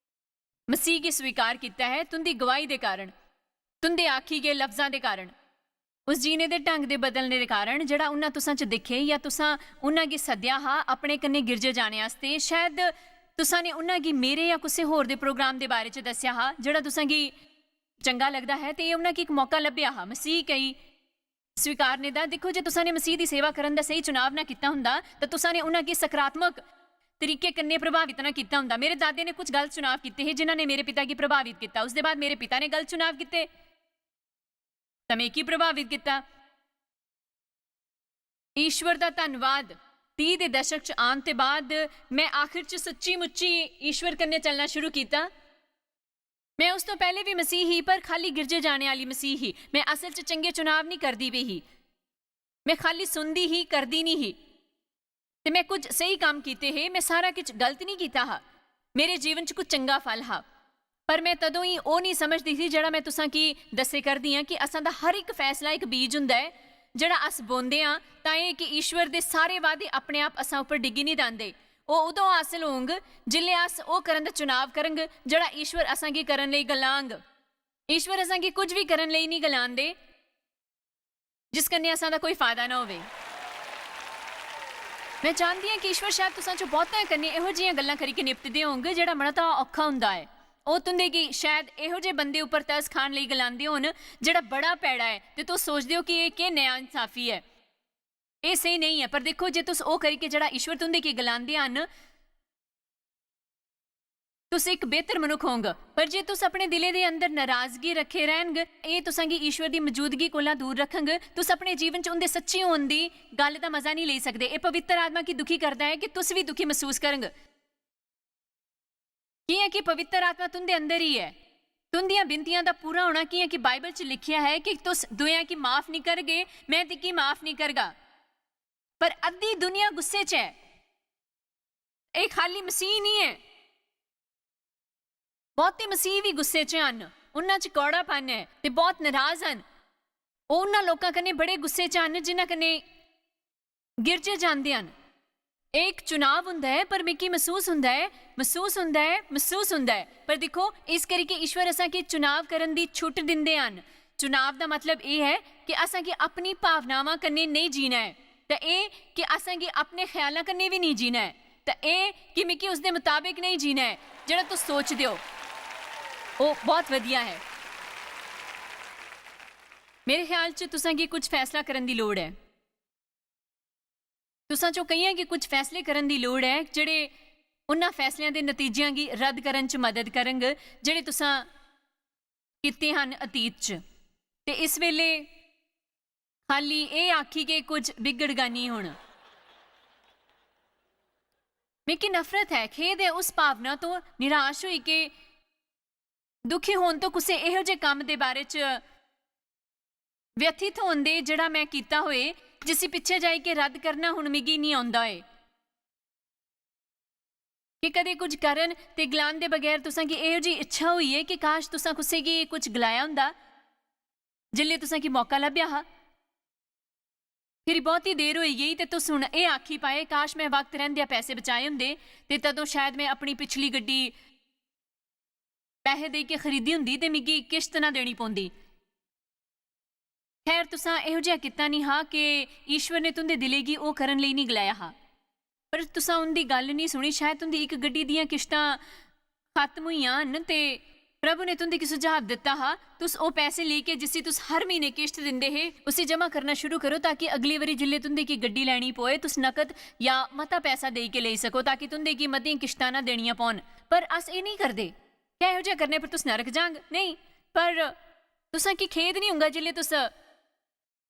ਮਸੀਹ ਕੀ ਸਵੀਕਾਰ ਕੀਤਾ ਹੈ ਤੁੰਦੀ ਗਵਾਹੀ ਦੇ ਕਾਰਨ, ਤੁੰਦੇ ਆਖੀ ਗਏ ਲਫ਼ਜ਼ਾਂ ਦੇ ਕਾਰਨ, ਉਸ ਜੀਨੇ ਦੇ ਢੰਗ ਦੇ ਬਦਲਣੇ ਦੇ ਕਾਰਨ ਜਿਹੜਾ ਉਹਨਾਂ ਤੁਸਾਂ ਚ ਦਿਖੇ ਜਾਂ ਤੁਸਾਂ ਉਹਨਾਂ ਕੀ ਸੱਦਿਆ ਹਾਂ ਆਪਣੇ ਕੰਨੇ ਗਿਰਜੇ ਜਾਣੇ ਵਾਸਤੇ। ਸ਼ਾਇਦ ਤੁਸਾਂ ਨੇ ਉਹਨਾਂ ਕੀ ਮੇਰੇ ਜਾਂ ਕਿਸੇ ਹੋਰ ਦੇ ਪ੍ਰੋਗਰਾਮ ਦੇ ਬਾਰੇ ਚ ਦੱਸਿਆ ਹਾਂ ਜਿਹੜਾ ਤੁਸਾਂ ਕੀ ਚੰਗਾ ਲੱਗਦਾ ਹੈ ਤੇ ਇਹ ਉਹਨਾਂ ਕੀ ਇੱਕ ਮੌਕਾ ਲੱਭਿਆ ਹਾਂ ਮਸੀਹ ਕਈ ਸਵੀਕਾਰਨੇ ਦਾ। ਦੇਖੋ, ਜੇ ਤੁਸਾਂ ਨੇ ਮਸੀਹ ਦੀ ਸੇਵਾ ਕਰਨ ਦਾ ਸਹੀ ਚੁਣਾਵ ਨਾ ਕੀਤਾ ਹੁੰਦਾ ਤਾਂ ਤੁਸਾਂ ਨੇ ਉਹਨਾਂ ਕੀ ਸਕਾਰਾਤਮਕ ਤਰੀਕੇ ਕੰਨੇ ਪ੍ਰਭਾਵਿਤ ਨਾ ਕੀਤਾ ਹੁੰਦਾ। ਮੇਰੇ ਦਾਦੇ ਨੇ ਕੁਝ ਗਲਤ ਚੁਣਾਵ ਕੀਤੇ ਹੈ ਜਿਨ੍ਹਾਂ ਨੇ ਮੇਰੇ ਪਿਤਾ ਕੀ ਪ੍ਰਭਾਵਿਤ ਕੀਤਾ। ਉਸ ਦੇ ਬਾਅਦ ਮੇਰੇ ਪਿਤਾ ਨੇ ਗਲਤ ਚੁਣਾਵ ਕੀਤੇ ਤਾਂ ਮੈਂ ਕੀ ਪ੍ਰਭਾਵਿਤ ਕੀਤਾ। ਈਸ਼ਵਰ ਦਾ ਧੰਨਵਾਦ। 30 ਦੇ ਦਸ਼ਕ ਚ ਆਉਣ ਤੋਂ ਬਾਅਦ ਮੈਂ ਆਖਿਰ ਚ ਸੱਚੀ ਮੁੱਚੀ ਈਸ਼ਵਰ ਕੰਨੇ ਚੱਲਣਾ ਸ਼ੁਰੂ ਕੀਤਾ। ਮੈਂ ਉਸ ਤੋਂ ਪਹਿਲੇ ਵੀ ਮਸੀਹ ਹੀ, ਪਰ ਖਾਲੀ ਗਿਰਜੇ ਜਾਣੇ ਵਾਲੀ ਮਸੀਹ ਹੀ। ਮੈਂ ਅਸਲ ਚ ਚੰਗੇ ਚੁਣਾਵ ਨਹੀਂ ਕਰਦੀ ਵੀ ਹੀ, ਮੈਂ ਖਾਲੀ ਸੁਣਦੀ ਹੀ ਕਰਦੀ ਨਹੀਂ ਹੀ। ਤੇ ਮੈਂ ਕੁਝ ਸਹੀ ਕੰਮ ਕੀਤੇ ਹੈ, ਮੈਂ ਸਾਰਾ ਕੁਝ ਗਲਤ ਨਹੀਂ ਕੀਤਾ ਹਾਂ। ਮੇਰੇ ਜੀਵਨ ਚ ਕੁਝ ਚੰਗਾ ਫਲ ਹਾਂ, ਪਰ ਮੈਂ ਤਦੋਂ ਹੀ ਉਹ ਨਹੀਂ ਸਮਝਦੀ ਸੀ ਜਿਹੜਾ ਮੈਂ ਤੁਸਾਂ ਕੀ ਦੱਸੇ ਕਰਦੀ ਹਾਂ ਕਿ ਅਸਾਂ ਦਾ ਹਰ ਇੱਕ ਫੈਸਲਾ ਇੱਕ ਬੀਜ ਹੁੰਦਾ ਹੈ ਜਿਹੜਾ ਅਸ ਬੋਂਦੇ ਹਾਂ ਤਾਂ ਇਹ ਕਿ ਈਸ਼ਵਰ ਦੇ ਸਾਰੇ ਵਾਅਦੇ ਆਪਣੇ ਆਪ ਅਸਾਂ ਉੱਪਰ ਡਿੱਗੀ ਨਹੀਂ ਦਿੰਦੇ। ਉਹ ਉਦੋਂ ਹਾਸਲ ਹੋਂਗ ਜਿਲੇ ਅਸ ਉਹ ਕਰਨ ਦਾ ਚੁਣਾਵ ਕਰਾਂਗੇ ਜਿਹੜਾ ਈਸ਼ਵਰ ਅਸਾਂ ਕੀ ਕਰਨ ਲਈ ਗਲਾਂਗ। ਈਸ਼ਵਰ ਅਸਾਂ ਕੀ ਕੁਝ ਵੀ ਕਰਨ ਲਈ ਨਹੀਂ ਗਲਾਂਦੇ ਜਿਸ ਕੰਨੇ ਅਸਾਂ ਦਾ ਕੋਈ ਫਾਇਦਾ ਨਾ ਹੋਵੇ। ਮੈਂ ਜਾਣਦੀ ਹਾਂ ਕਿ ਈਸ਼ਵਰ ਸ਼ਾਇਦ ਤੁਸਾਂ ਚੋਂ ਬਹੁਤਾਂ ਕੰਨੇ ਇਹੋ ਜਿਹੀਆਂ ਗੱਲਾਂ ਕਰੀ ਕੇ ਨਿਪਟਦੇ ਹੋਣਗੇ ਜਿਹੜਾ ਬੜਾ ਤਾਂ ਔਖਾ ਹੁੰਦਾ ਹੈ। ਉਹ ਤੁੰਦੇ ਕੀ ਸ਼ਾਇਦ ਇਹੋ ਜਿਹੇ ਬੰਦੇ ਉੱਪਰ ਤਰਸ ਖਾਣ ਲਈ ਗਲਾਉਂਦੇ ਹੋਣ ਜਿਹੜਾ ਬੜਾ ਪੈੜਾ ਹੈ ਤੇ ਤੁਸੀਂ ਸੋਚਦੇ ਹੋ ਕਿ ਇਹ ਕਿ ਨਿਆਂ ਇਨਸਾਫੀ ਹੈ, ਇਹ ਸਹੀ ਨਹੀਂ ਹੈ। ਪਰ ਦੇਖੋ, ਜੇ ਤੁਸੀਂ ਉਹ ਕਰੀ ਕੇ ਜਿਹੜਾ ਈਸ਼ਵਰ ਤੁੰਦੇ ਕੀ ਗਲਾਉਂਦੇ ਹਨ ਤੁਸੀਂ ਇੱਕ ਬਿਹਤਰ ਮਨੁੱਖ ਹੋਗੇ। ਪਰ ਜੇ ਤੁਸੀਂ ਆਪਣੇ ਦਿਲੇ ਦੇ ਅੰਦਰ ਨਾਰਾਜ਼ਗੀ ਰੱਖੇ ਰਹਿਣਗੇ ਇਹ ਤੁਸਾਂ ਕੀ ਈਸ਼ਵਰ ਦੀ ਮੌਜੂਦਗੀ ਕੋਲੋਂ ਦੂਰ ਰੱਖਾਂਗੇ ਤੁਸੀਂ ਆਪਣੇ ਜੀਵਨ ਚ ਉਹਦੇ ਸੱਚੀ ਹੋਣ ਦੀ ਗੱਲ ਦਾ ਮਜ਼ਾ ਨਹੀਂ ਲੈ ਸਕਦੇ। ਇਹ ਪਵਿੱਤਰ ਆਤਮਾ ਕੀ ਦੁਖੀ ਕਰਦਾ ਹੈ ਕਿ ਤੁਸੀਂ ਵੀ ਦੁਖੀ ਮਹਿਸੂਸ ਕਰੋਗੇ। ਕੀ ਹੈ ਕਿ ਪਵਿੱਤਰ ਆਤਮਾ ਤੁੰਦੇ ਅੰਦਰ ਹੀ ਹੈ। ਤੁੰਦੀਆਂ ਬਿੰਤੀਆਂ ਦਾ ਪੂਰਾ ਹੋਣਾ ਕੀ ਹੈ ਕਿ ਬਾਈਬਲ ਚ ਲਿਖਿਆ ਹੈ ਕਿ ਤੁਸ ਦੁਨੀਆ ਕੀ ਮਾਫ ਨਹੀਂ ਕਰਗੇ ਮੈਂ ਤੇ ਕੀ ਮਾਫ ਨਹੀਂ ਕਰਗਾ। ਪਰ ਅੱਧੀ ਦੁਨੀਆ ਗੁੱਸੇ ਚ ਹੈ। ਇਹ ਖਾਲੀ ਮਸੀਹ ਨਹੀਂ ਹੈ, ਬਹੁਤੇ ਮਸੀਹ ਵੀ ਗੁੱਸੇ ਚ ਹਨ, ਉਹਨਾਂ ਚ ਕੌੜਾਪਨ ਹੈ ਤੇ ਬਹੁਤ ਨਾਰਾਜ਼ ਹਨ। ਉਹ ਉਹਨਾਂ ਲੋਕਾਂ ਕਨੇ ਬੜੇ ਗੁੱਸੇ ਚ ਹਨ ਜਿਨ੍ਹਾਂ ਕਨੇ ਗਿਰਜੇ ਜਾਂਦੇ ਹਨ। ਇੱਕ ਚੁਣਾਵ ਹੁੰਦਾ ਹੈ ਪਰ ਮਿੱਕੀ ਮਹਿਸੂਸ ਹੁੰਦਾ ਹੈ। ਪਰ ਦੇਖੋ, ਇਸ ਕਰਕੇ ਈਸ਼ਵਰ ਅਸਾਂ ਕੀ ਚੁਣਾਵ ਕਰਨ ਦੀ ਛੁੱਟ ਦਿੰਦੇ ਹਨ। ਚੁਣਾਵ ਦਾ ਮਤਲਬ ਇਹ ਹੈ ਕਿ ਅਸਾਂ ਕੀ ਆਪਣੀ ਭਾਵਨਾਵਾਂ ਕੰਨੇ ਨਹੀਂ ਜੀਣਾ ਹੈ ਤਾਂ ਇਹ ਕਿ ਅਸਾਂ ਕੀ ਆਪਣੇ ਖਿਆਲਾਂ ਕੰਨੇ ਵੀ ਨਹੀਂ ਜੀਣਾ ਹੈ ਤਾਂ ਇਹ ਕਿ ਮਿੱਕੀ ਉਸਦੇ ਮੁਤਾਬਿਕ ਨਹੀਂ ਜੀਣਾ ਹੈ ਜਿਹੜਾ ਤੁਸੀਂ ਸੋਚਦੇ ਹੋ ਉਹ ਬਹੁਤ ਵਧੀਆ ਹੈ। ਮੇਰੇ ਖਿਆਲ ਚ ਤੁਸਾਂ ਕੀ ਕੁਝ ਫੈਸਲਾ ਕਰਨ ਦੀ ਲੋੜ ਹੈ। ਤੁਸਾਂ ਚੋਂ ਕਈਆਂ ਕੀ ਕੁਝ ਫੈਸਲੇ ਕਰਨ ਦੀ ਲੋੜ ਹੈ ਜਿਹੜੇ ਉਹਨਾਂ ਫੈਸਲਿਆਂ ਦੇ ਨਤੀਜਿਆਂ ਕੀ ਰੱਦ ਕਰਨ ਚ ਮਦਦ ਕਰਨਗੇ ਜਿਹੜੇ ਤੁਸਾਂ ਕੀਤੇ ਹਨ ਅਤੀਤ ਚ। ਤੇ ਇਸ ਵੇਲੇ ਖਾਲੀ ਇਹ ਆਖੀ ਕਿ ਕੁਝ ਵਿਗੜਗਾ ਨਹੀਂ ਹੁਣ। ਮੇਰੀ ਨਫ਼ਰਤ ਹੈ, ਖੇਦ ਹੈ ਉਸ ਭਾਵਨਾ ਤੋਂ, ਨਿਰਾਸ਼ ਹੋਈ ਕਿ ਦੁਖੀ ਹੋਣ ਤੋਂ ਕਿਸੇ ਇਹੋ ਜਿਹੇ ਕੰਮ ਦੇ ਬਾਰੇ ਚ ਵਿਅਥਿਤ ਹੋਣ ਦੇ ਜਿਹੜਾ ਮੈਂ ਕੀਤਾ ਹੋਏ ਜਿਸ ਪਿੱਛੇ ਜਾਈ ਕੇ ਰੱਦ ਕਰਨਾ ਹੁਣ ਮਿਗੀ ਨਹੀਂ ਆਉਂਦਾ ਏ ਕਿ ਕਦੇ ਕੁਝ ਕਰਨ ਤੇ ਗਲਾਨ ਦੇ ਬਗੈਰ ਤੁਸਾਂ ਕੀ ਇਹੋ ਜਿਹੀ ਇੱਛਾ ਹੋਈ ਹੈ ਕਿ ਕਾਸ਼ ਤੁਸਾਂ ਕਿਸੇ ਕੀ ਕੁਝ ਗਲਾਇਆ ਹੁੰਦਾ ਜਿੱਲੇ ਤੁਸਾਂ ਕੀ ਮੌਕਾ ਲੱਭਿਆ ਹਾਂ। ਫਿਰ ਬਹੁਤੀ ਦੇਰ ਹੋਈ ਗਈ ਤੇ ਤੁਸ ਹੁਣ ਇਹ ਆਖੀ ਪਾਏ ਕਾਸ਼ ਮੈਂ ਵਕਤ ਰਹਿੰਦਿਆਂ ਪੈਸੇ ਬਚਾਏ ਹੁੰਦੇ ਤੇ ਤਦੋਂ ਸ਼ਾਇਦ ਮੈਂ ਆਪਣੀ ਪਿਛਲੀ ਗੱਡੀ ਪੈਸੇ ਦੇ ਕੇ ਖਰੀਦੀ ਹੁੰਦੀ ਤੇ ਮਿਗੀ ਕਿਸ਼ਤ ਨਾ ਦੇਣੀ ਪਉਂਦੀ। ਖੈਰ ਤੁਸਾਂ ਇਹੋ ਜਿਹਾ ਕੀਤਾ ਨਹੀਂ ਹਾਂ ਕਿ ਈਸ਼ਵਰ ਨੇ ਤੁੰਦੇ ਦਿਲੇਗੀ ਉਹ ਕਰਨ ਲਈ ਨਹੀਂ ਗਲਾਇਆ ਹਾਂ, ਪਰ ਤੁਸਾਂ ਉਹਦੀ ਗੱਲ ਨਹੀਂ ਸੁਣੀ। ਸ਼ਾਇਦ ਤੁੰਦੀ ਇੱਕ ਗੱਡੀ ਦੀਆਂ ਕਿਸ਼ਤਾਂ ਖਤਮ ਹੋਈਆਂ ਹਨ ਤੇ ਪ੍ਰਭੂ ਨੇ ਤੁੰਦੀ ਕੀ ਸੁਝਾਅ ਦਿੱਤਾ ਹਾਂ ਤੁਸ ਉਹ ਪੈਸੇ ਲੈ ਕੇ ਜਿਸੀ ਤੁਸ ਹਰ ਮਹੀਨੇ ਕਿਸ਼ਤ ਦਿੰਦੇ ਹੈ ਉਸੇ ਜਮ੍ਹਾਂ ਕਰਨਾ ਸ਼ੁਰੂ ਕਰੋ ਤਾਂ ਕਿ ਅਗਲੀ ਵਾਰੀ ਜਿੱਲੇ ਤੁੰਦੇ ਕੀ ਗੱਡੀ ਲੈਣੀ ਪੋਏ ਤੁਸ ਨਕਦ ਜਾਂ ਮਤਾ ਪੈਸਾ ਦੇ ਕੇ ਲੈ ਸਕੋ ਤਾਂ ਕਿ ਤੁੰਦੇ ਕੀ ਮਤੀਆਂ ਕਿਸ਼ਤਾਂ ਨਾ ਦੇਣੀਆਂ ਪਾਉਣ। ਪਰ ਅਸ ਇਹ ਨਹੀਂ ਕਰਦੇ। ਕਿਆ ਇਹੋ ਜਿਹਾ ਕਰਨੇ ਪਰ ਤੁਸ ਨਰਕ ਜਾਂਗ ਨਹੀਂ, ਪਰ ਤੁਸਾਂ ਕੀ ਖੇਦ ਨਹੀਂ ਹੋਊਗਾ ਜਿੱਲੇ ਤੁਸ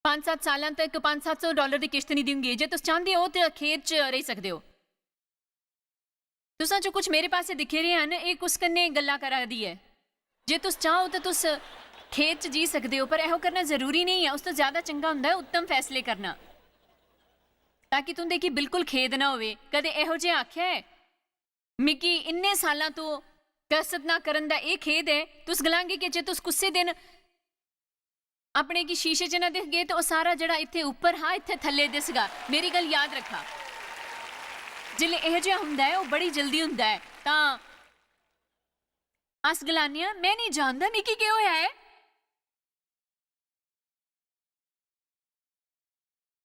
5-7 ਸਾਲਾਂ ਤੱਕ $500-700 ਦੀ ਕਿਸ਼ਤ ਨਹੀਂ ਦੇਂਗੇ। ਜੇ ਤੁਸੀਂ ਚਾਹੁੰਦੇ ਹੋ ਤੇ ਖੇਤ 'ਚ ਰਹਿ ਸਕਦੇ ਹੋ। ਤੁਸਾਂ 'ਚੋਂ ਕੁਝ ਮੇਰੇ ਪਾਸੇ ਦਿਖੇ ਰਹੇ ਹਨ ਇਹ ਕੁਛ ਕੰਨੇ ਗੱਲਾਂ ਕਰਦੀ ਹੈ। ਜੇ ਤੁਸੀਂ ਚਾਹੋ ਤਾਂ ਤੁਸ ਖੇਤ 'ਚ ਜੀ ਸਕਦੇ ਹੋ, ਪਰ ਇਹੋ ਕਰਨਾ ਜ਼ਰੂਰੀ ਨਹੀਂ ਹੈ। ਉਸ ਤੋਂ ਜ਼ਿਆਦਾ ਚੰਗਾ ਹੁੰਦਾ ਹੈ ਉੱਤਮ ਫੈਸਲੇ ਕਰਨਾ ਤਾਂ ਕਿ ਤੁੰਦੇ ਕੀ ਬਿਲਕੁਲ ਖੇਦ ਨਾ ਹੋਵੇ। ਕਦੇ ਇਹੋ ਜਿਹਾ ਆਖਿਆ ਹੈ ਮਿੱਕੀ ਇੰਨੇ ਸਾਲਾਂ ਤੋਂ ਕਸਰਤ ਨਾ ਕਰਨ ਦਾ ਇਹ ਖੇਦ ਹੈ ਤੁਸ ਗਲਾਂਗੇ ਕਿ ਜੇ ਤੁਸ ਕੁਸੇ ਦਿਨ ਆਪਣੇ ਕੀ ਸ਼ੀਸ਼ੇ 'ਚ ਨਾ ਦਿਖ ਗਏ ਤਾਂ ਉਹ ਸਾਰਾ ਜਿਹੜਾ ਇੱਥੇ ਉੱਪਰ ਹਾਂ ਇੱਥੇ ਥੱਲੇ ਦਿਸਗਾ। ਮੇਰੀ ਗੱਲ ਯਾਦ ਰੱਖਾ, ਜਿਲੇ ਇਹ ਜਿਹਾ ਹੁੰਦਾ ਹੈ ਉਹ ਬੜੀ ਜਲਦੀ ਹੁੰਦਾ ਹੈ। ਤਾਂ ਅਸ ਗਲਾਨੀਆਂ ਮੈਂ ਨਹੀਂ ਜਾਣਦਾ ਨਿੱਕੀ ਕੀ ਹੋਇਆ ਹੈ।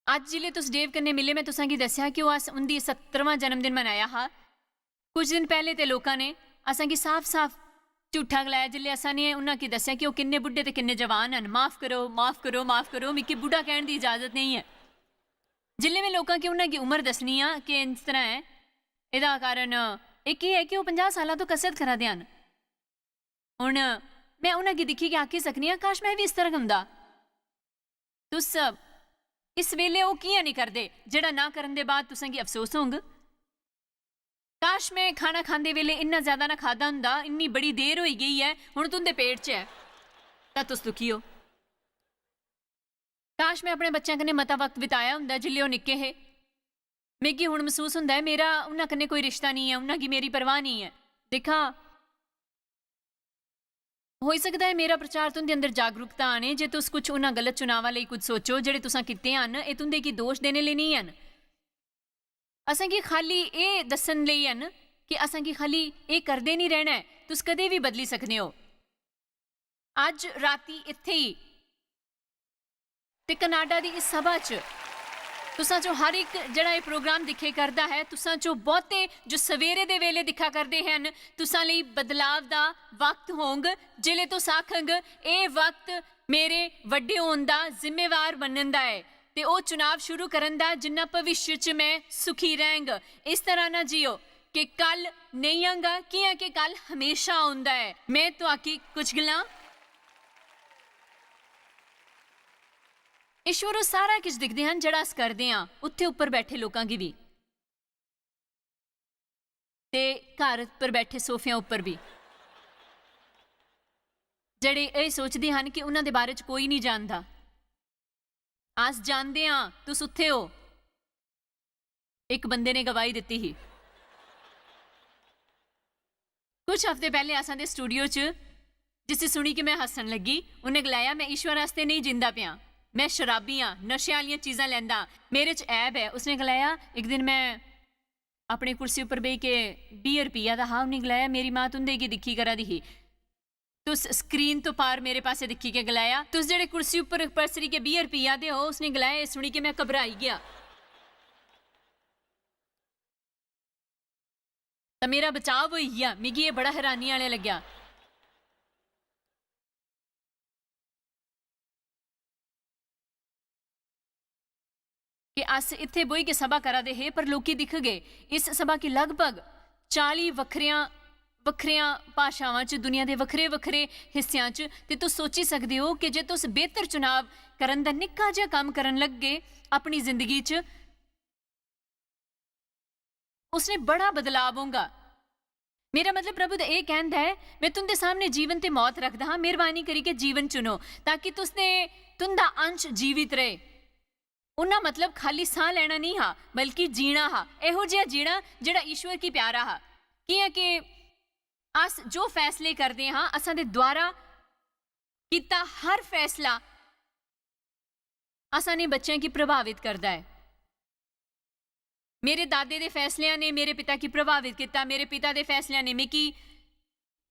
ਅੱਜ जिले तुस डेव कन्नै मिले मैं तुसां गी दस्सेआ कि ओह् अस उं'दी 70वां जन्मदिन मनाया हा। कुछ दिन पैह्ले ते लोकां ने असां गी साफ साफ झूठा गलाया जिल्ले असां ने उन्हां गी दस्सेआ कि ओह् किन्ने बुड्ढे ते किन्ने जवान हन। माफ़ करो माफ़ करो माफ़ करो, मिगी बुढ़ा कहण दी इजाजत नहीं है। जिल्ले मैं लोकां गी उन्हां गी उमर दस्सनी आ कि इस तरह है, एह्दा कारण इक एह् है कि ओह् 50 सालां तो कसरत करा दे हन। हुण मैं उन्हां गी दिक्खी के आखी सकनी आं काश मैं भी इस तरह हुंदा। तुस इस वेले वो कियां नहीं करदे जेड़ा ना करन दे बाद तुसें गी अफसोस होंग। काश मैं खाना खांदे वेले इन्ना ज्यादा ना खादा हुंदा, इन्नी बड़ी देर होई गई है हुण तुंदे पेट च है तां तुस दुखी हो। काश मैं अपने बच्चों कन्नै मता वक्त बिताया हुंदा जिल्ले ओह् निक्के हे। मिगी हुण महसूस हुंदा है मेरा उन्हां कन्नै कोई रिश्ता नहीं है, उन्हां गी मेरी परवाह नहीं है। दिक्खा हो सकता है मेरा प्रचार तुंदे अंदर जागरूकता आने जे तुस कुछ उन्हां गलत चुनावां लई कुछ सोचो जेह्ड़े तुसां कीते हन। एह् तुंदे गी दोष देने लेई नहीं हन, असां गी खाली एह् दस्सण लेई हन कि असां गी खाली एह् करदे नहीं रहना है, तुस कदें भी बदली सकदे हो। अज राती इत्थे ही ते कनाडा दी इस सभा च तुसां चो हर एक जेह्ड़ा एह् प्रोग्राम दिक्खे करदा है, तुसां चो बहुते जो सवेरे दे वेले दिक्खा करदे हन, तुसां लई बदलाव दा वक्त होंग जिले तुस आखंग एह् वक्त मेरे वड्डे होण दा जिम्मेवार बनन दा है ते ओह् चुनाव शुरू करन दा जिन्ना भविष्य च मैं सुखी रहंग। इस तरह ना जियो कि कल नहीं आंगा कियां कि कल हमेशा आउंदा है। मैं तुआकी कुछ गल्लां ईश्वर ओह् सारा किश दिखदे हन जेह्ड़ा अस करदे आं, उत्थे उप्पर बैठे लोकां गी भी ते घर पर बैठे सोफियां उप्पर भी, जेह्ड़े एह् सोचदे हन कि उन्हां दे बारे च कोई नहीं जानदा। अस जानदे आं तुस उत्थे हो। एक बंदे ने गवाही दित्ती ही कुछ हफ्ते पहले असां दे स्टूडियो च, जिसे सुनी कि मैं हस्सन लगी। उन्हें गलाया मैं ईश्वर आस्ते नहीं जिंदा पिया, मैं शराबी हाँ, नशे आलियां चीज़ां लैंदा, मेरे च ऐब है। उसने गलाया एक दिन मैं अपनी कुर्सी उपर बेही के बीयर पिया दा हा। उन्हें गलाया मेरी माँ तुंदे गी दिक्खी करा दी ही, तुस स्क्रीन तो पार मेरे पासे दिक्खी के गलाया तुस जेह्ड़े कुर्सी उपर परसरी के बीयर पिया दे हो। उसने गलाया एह् सुनी के मैं घबराई गया तां मेरा बचाव होई गेआ। मिगी एह् बड़ा हैरानी आह्ला लग्गेआ। कि अस इत्थे बोही के सभा करा दे हे, पर लोकी दिखगे इस सभा की लगभग 40 वक्रियां भाषावां च दुनिया दे वक्रे वक्रे हिस्सियां च। ते तुस सोची सकदे हो कि जे तुस बेहतर चुनाव करन दा निक्का जिहा कम्म करन लगे अपनी जिंदगी च, उसने बड़ा बदलाव होगा। मेरा मतलब प्रभु दा एह् कहंदा है मैं तुंदे सामने जीवन ते मौत रखदा हां, मेहरबानी करी के जीवन चुनो ताकि तुंदा अंश जीवित रहे। उन्ना मतलब खाली साह लेना नहीं हा बल्कि जीना हा, एहो जिहा जीना जेड़ा ईश्वर की प्यारा हा। कियां कि अस जो फैसले करदे हां, असां दे द्वारा कीता हर फैसला असां ने बच्चें की प्रभावित करदा है। मेरे दादे दे फैसलियां ने मेरे पिता की प्रभावित किया, मेरे पिता दे फैसलियां ने मिगी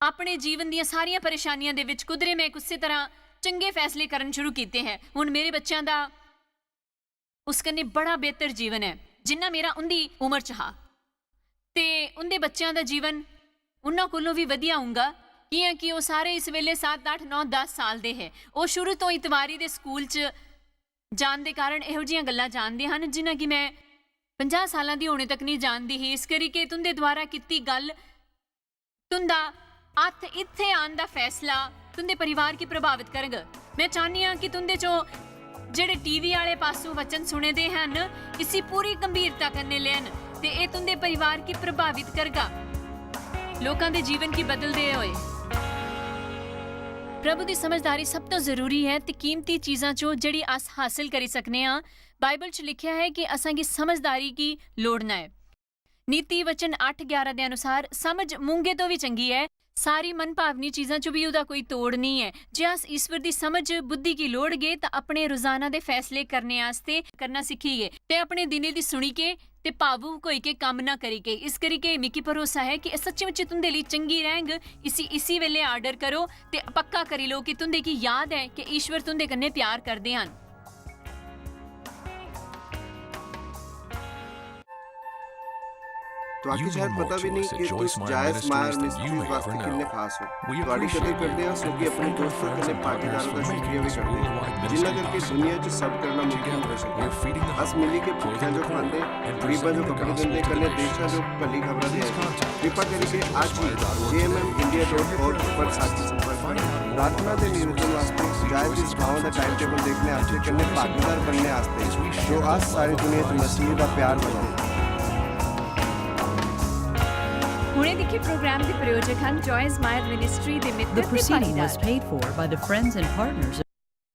अपने जीवन दियां सारियां परेशानियां दे विच कुदरे मैं उसे तरह चंगे फैसले करन शुरू कीते हैं। हुण मेरे बच्चों दा उस कन्नै बड़ा बेहतर जीवन है जिन्ना मेरा उंदी उम्र च हा, ते उंदे बच्चों दा जीवन उन्हां कोलों भी वधिया होऊगा। कियां कि वो सारे इस वेले 7, 8, 9, 10 साल दे है। वो शुरू तो इतवारी दे स्कूल च जाण दे कारण इहो जिहियां गल्लां जानदे हन जिन्हां कि मैं 50 सालां दी होने तक नहीं जानदी ही। इस करी के तुंदे द्वारा कीती गल, तुंदा हत्थ इत्थे आन दा फैसला तुंदे परिवार की प्रभावित करग। मैं चाहनी हाँ कि तुंदे चो जेड़े टीवी वाले पासों वचन सुने दे हन इसी पूरी गंभीरता करने लेन ते ए तुंदे परिवार की प्रभावित करगा, लोकां दे जीवन की बदलदे होए। प्रभु दी समझदारी सब तो जरूरी है ते कीमती चीज़ां चो जेड़ी अस हासिल करी सकने हाँ। बाइबल च लिखिया है कि असां गी समझदारी की लोड़ना है। नीति वचन 8:11 के अनुसार समझ मूंगे तो भी चंगी है, सारी मनभावनी चीज़ां चो भी उहदा कोई तोड़ नहीं है। जे अस ईश्वर दी समझ बुद्धि की लोड़ गए तो अपने रोजाना दे फैसले करने आस्ते करना सीखीगे ते अपने दिने दी सुनी के ਤੇ ਭਾਵੁਕ ਹੋਈ ਕੇ ਕੰਮ ਨਾ ਕਰੀਕੇ। ਇਸ ਕਰੀਕੇ ਮਿਕੀ ਭਰੋਸਾ ਹੈ ਕਿ ਸੱਚੀ ਮੁੱਚੀ ਤੁੰਦੇ ਲਈ ਚੰਗੀ ਰਹਿੰਗ। ਇसी ਵੇਲੇ ਆਰਡਰ ਕਰੋ ਤੇ ਪੱਕਾ ਕਰੀ ਲੋ ਕਿ ਤੁੰਦੇ ਕੀ ਯਾਦ ਹੈ ਕਿ ਈਸ਼ਵਰ ਤੁੰਦੇ ਕੰਨੇ ਪਿਆਰ ਕਰਦੇ ਹਨ। ਤੁਹਾਡੀ ਸ਼ਾਇਦ ਪਤਾ ਵੀ ਨਹੀਂ ਕਿ ਤੁਸੀਂ ਜਾਇਜ਼ ਮਾਇਰ ਮਿਸਟਰੀ ਵਾਸਤੇ ਕਿੰਨੇ ਖਾਸ ਹੋ। ਤੁਹਾਡੀ ਕਦਰ ਕਰਦੇ ਹਾਂ ਕਿਉਂਕਿ ਆਪਣੇ ਦੋਸਤਾਂ ਕਦੇ ਭਾਗੀਦਾਰਾਂ ਦਾ ਸ਼ੁਕਰੀਆ ਵੀ ਕਰਦੇ ਹਾਂ ਜਿਨ੍ਹਾਂ ਕਰਕੇ ਦੁਨੀਆ 'ਚ ਸਭ ਕਰਨਾ ਮੁਮਕਿਨ ਹੋ ਸਕੇ। ਅਸ ਮਿਲੀ ਕੇ ਭੁੱਖਿਆਂ ਜੋ ਖਾਂਦੇ, ਗਰੀਬਾਂ ਜੋ ਕੱਪੜੇ ਦਿੰਦੇ, ਕੰਨੇ ਦੇਸ਼ਾਂ ਜੋ ਭਲੀ ਖਬਰਾਂ ਦੇ ਕਿਰਪਾ ਕਰਕੇ ਅੱਜ ਹੀ jmindia.org पर साथी संपर्क करें। प्रार्थना के नियोजन वास्ते जायज इस भाव का टाइम टेबल देखने वास्ते कन्ने भागीदार बनने वास्ते जो आज सारी दुनिया च मसीह का प्यार बढ़ाए। ਹੁਣੇ ਦੇਖੇ ਪ੍ਰੋਗਰਾਮ ਦੇ ਪ੍ਰਯੋਜਕ ਹਨ ਜॉयस ਮਾਇਰ ਮਿਨਿਸਟਰੀ ਦੇ ਮਿੱਤਰ The ਤੇ proceeding was ਭਾਗੀਦਾਰ। paid for by the friends and partners